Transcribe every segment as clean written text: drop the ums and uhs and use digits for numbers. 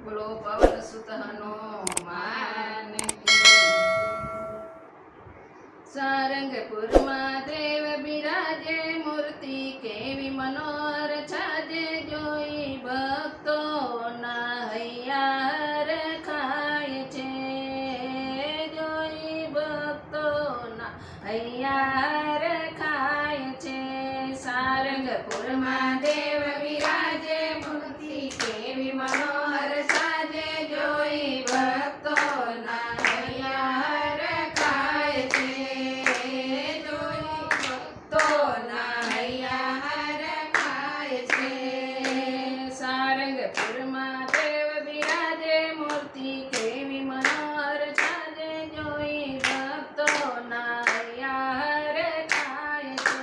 બોલો પવન સુત હનુમાન કી। સારંગપુરમાં દેવ બિરાજે મૂર્તિ કેવી મનોહર છાજે, જોઈ ભક્તોના હૈયા રખાય છે, જોઈ ભક્તોના હૈયા રખાય છે। સારંગપુરમાં દેવ બિરાજે મૂર્તિ કેવી મનોહર છાજે, જોઈ ભક્તોના હૈયા રખાય છે, જોઈ ભક્તોના હૈયા રખાય છે। સારંગપુરમાં દેવ બિરાજે મૂર્તિ કેવી મનોહર છાજે, જોઈ ભક્તોના હૈયા રખાય છે,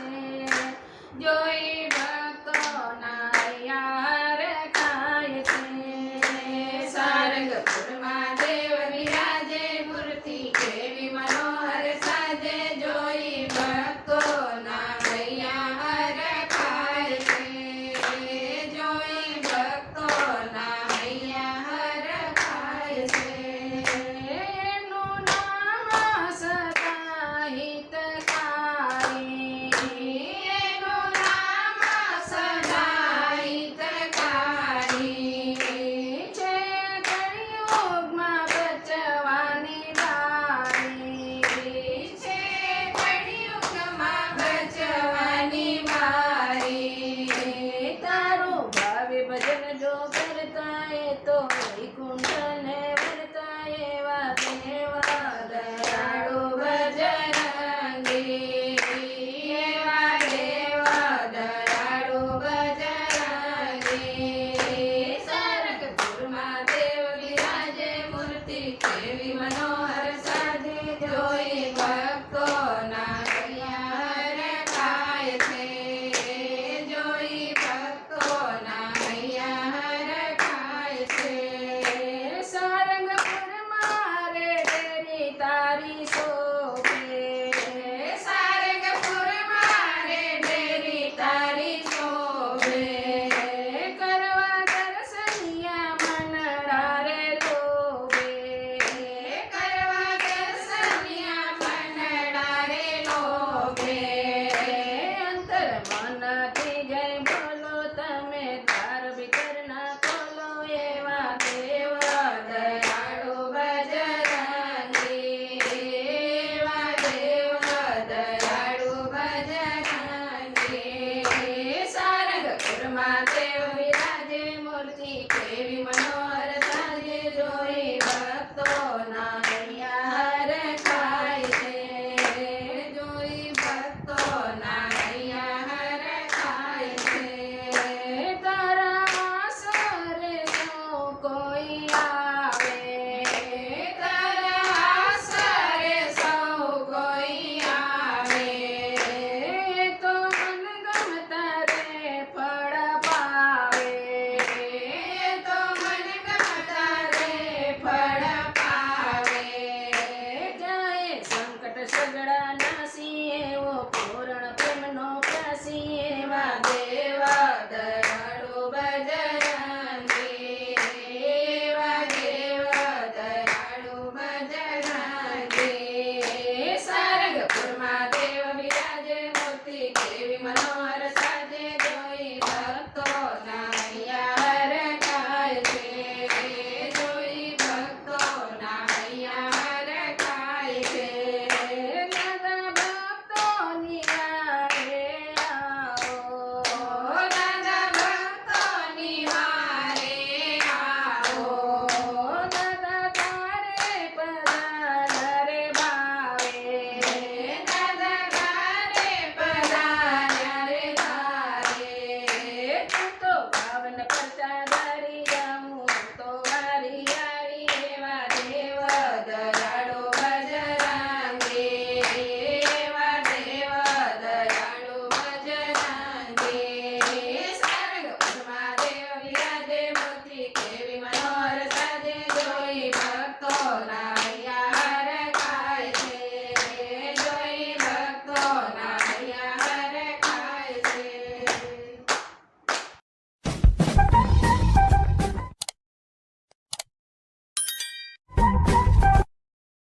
જોઈ ભક્તોના હૈયા રખાય છે। સારંગપુર